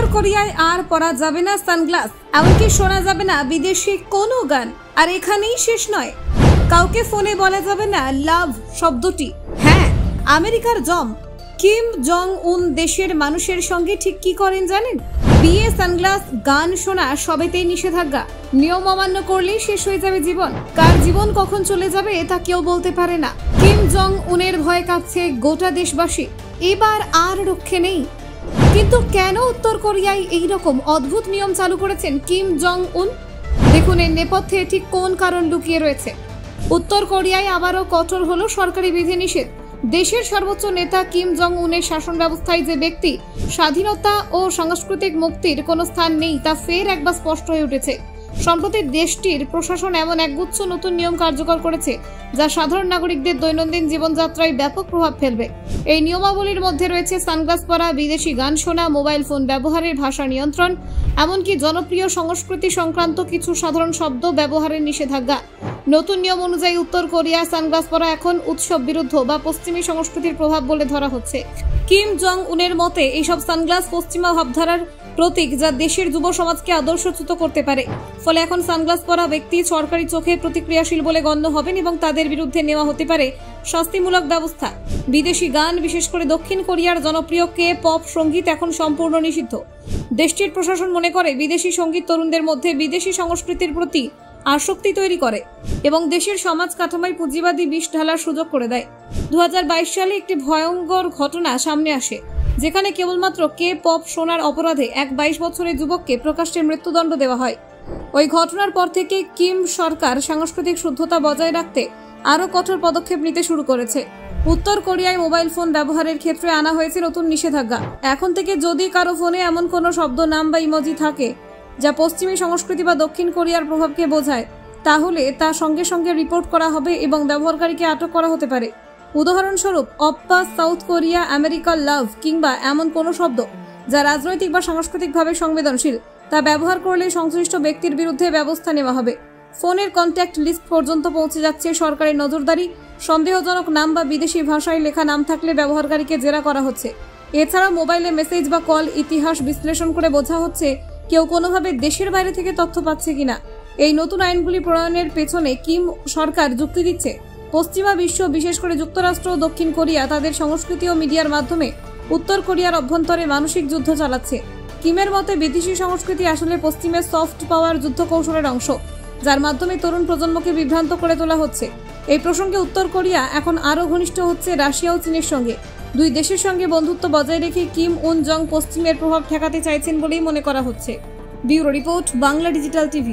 উত্তর কোরিয়ায় আর পরা যাবে না সানগ্লাস, এমনকি শোনা যাবে না বিদেশি কোনো গান। আর এখানেই শেষ নয়, কাউকে ফোনে বলা যাবে না লাভ শব্দটি। হ্যাঁ, আমেরিকার জম কিম জং উন দেশের মানুষের সঙ্গে ঠিক কি করেন জানেন? বিয়ে, সানগ্লাস, গান শোনা সবেতেই নিষেধাজ্ঞা। নিয়ম অমান্য করলেই শেষ হয়ে যাবে জীবন। কার জীবন কখন চলে যাবে তা কেউ বলতে পারে না। কিম জং উনের ভয়ে কাঁপছে গোটা দেশবাসী। এবার আর রক্ষে নেই। কিন্তু কেন উত্তর কোরিয়ায় এইরকম অদ্ভুত নিয়ম চালু করেছেন কিম জং উন? দেখুন এর নেপথ্যে ঠিক কোন কারণ লুকিয়ে রয়েছে। উত্তর কোরিয়ায় আবারও কঠোর হলো সরকারি বিধিনিষেধ। দেশের সর্বোচ্চ নেতা কিম জং উনের শাসন ব্যবস্থায় যে ব্যক্তি স্বাধীনতা ও সাংস্কৃতিক মুক্তির কোনো স্থান নেই তা ফের একবার স্পষ্ট হয়ে উঠেছে। সম্প্রতি দেশটির প্রশাসন এমন একগুচ্ছ নতুন নিয়ম কার্যকর করেছে যা সাধারণ নাগরিকদের দৈনন্দিন জীবনযাত্রায় ব্যাপক প্রভাব ফেলবে। এই নিয়মাবলীর মধ্যে রয়েছে সানগ্লাস পরা, বিদেশি গান শোনা, মোবাইল ফোন ব্যবহারের ভাষা নিয়ন্ত্রণ, এমনকি জনপ্রিয় সংস্কৃতি সংক্রান্ত কিছু সাধারণ শব্দ ব্যবহারের নিষেধাজ্ঞা। নতুন নিয়ম অনুযায়ী উত্তর কোরিয়া সানগ্লাস পরা এখন উৎসব বিরুদ্ধ বা পশ্চিমী সংস্কৃতির প্রভাব বলে ধরা হচ্ছে। কিম জং উনের মতে এইসব সানগ্লাস পশ্চিমা ভাবধারার প্রতীক যা দেশের যুব সমাজকে আদর্শচ্যুত করতে পারে। ফলে এখন সানগ্লাস পরা ব্যক্তি সরকারি চোখে প্রতিক্রিয়াশীল বলে গণ্য হবেন এবং তাদের বিরুদ্ধে নেওয়া হতে পারে শাস্তিমূলক ব্যবস্থা। বিদেশি গান, বিশেষ করে দক্ষিণ কোরিয়ার জনপ্রিয় কে পপ সঙ্গীত এখন সম্পূর্ণ নিষিদ্ধ। দেশটির প্রশাসন মনে করে বিদেশি সঙ্গীত তরুণদের মধ্যে বিদেশি সংস্কৃতির প্রতি আসক্তি তৈরি করে এবং দেশের সমাজ কাঠামোয় পুঁজিবাদী বিষ ঢালার সুযোগ করে দেয়। 2022 সালে একটি ভয়ঙ্কর ঘটনা সামনে আসে যেখানে কেবলমাত্র কে পপ শোনার অপরাধে এক 22 বছরের যুবককে প্রকাশ্যে মৃত্যুদণ্ড দেওয়া হয়। ওই ঘটনার পর থেকে কিম সরকার সাংস্কৃতিক শুদ্ধতা বজায় রাখতে আরও কঠোর পদক্ষেপ নিতে শুরু করেছে। উত্তর কোরিয়ায় মোবাইল ফোন ব্যবহারের ক্ষেত্রে আনা হয়েছে নতুন নিষেধাজ্ঞা। এখন থেকে যদি কারো ফোনে এমন কোনো শব্দ, নাম বা ইমোজি থাকে যা পশ্চিমী সংস্কৃতি বা দক্ষিণ কোরিয়ার প্রভাবকে বোঝায়, তাহলে তা সঙ্গে সঙ্গে রিপোর্ট করা হবে এবং ব্যবহারকারীকে আটক করা হতে পারে। উদাহরণস্বরূপ, অপ্পা, সাউথ কোরিয়া, আমেরিকা, লাভ কিংবা এমন কোনো শব্দ যা রাজনৈতিক বা সাংস্কৃতিকভাবে সংবেদনশীল তা ব্যবহার করলে সংশ্লিষ্ট ব্যক্তির বিরুদ্ধে ব্যবস্থা নেওয়া হবে। ফোনের কন্ট্যাক্ট লিস্ট পর্যন্ত পৌঁছে যাচ্ছে সরকারি নজরদারি। সন্দেহজনক নাম বা বিদেশি ভাষায় লেখা নাম থাকলে ব্যবহারকারীকে জেরা করা হচ্ছে। এছাড়া মোবাইলে মেসেজ বা কল ইতিহাস বিশ্লেষণ করে বোঝা হচ্ছে কেউ কোনোভাবে দেশের বাইরে থেকে তথ্য পাচ্ছে কিনা। এই নতুন আইনগুলি প্রণয়নের পেছনে কিম সরকার যুক্তি দিচ্ছে পশ্চিমা বিশ্ব, বিশেষ করে যুক্তরাষ্ট্র ও দক্ষিণ কোরিয়া তাদের সংস্কৃতি ও মিডিয়ার মাধ্যমে উত্তর কোরিয়ার অভ্যন্তরে মানসিক যুদ্ধ চালাচ্ছে। কিমের মতে বিদেশি সংস্কৃতি আসলে পশ্চিমের সফট পাওয়ার যুদ্ধ কৌশলের অংশ, যার মাধ্যমে তরুণ প্রজন্মকে বিভ্রান্ত করে তোলা হচ্ছে। এই প্রসঙ্গে উত্তর কোরিয়া এখন আরও ঘনিষ্ঠ হচ্ছে রাশিয়া ও চীনের সঙ্গে। দুই দেশের সঙ্গে বন্ধুত্ব বজায় রেখে কিম উন জং পশ্চিমের প্রভাব ঠেকাতে চাইছেন বলেই মনে করা হচ্ছে। Bureau report, Bangla digital TV.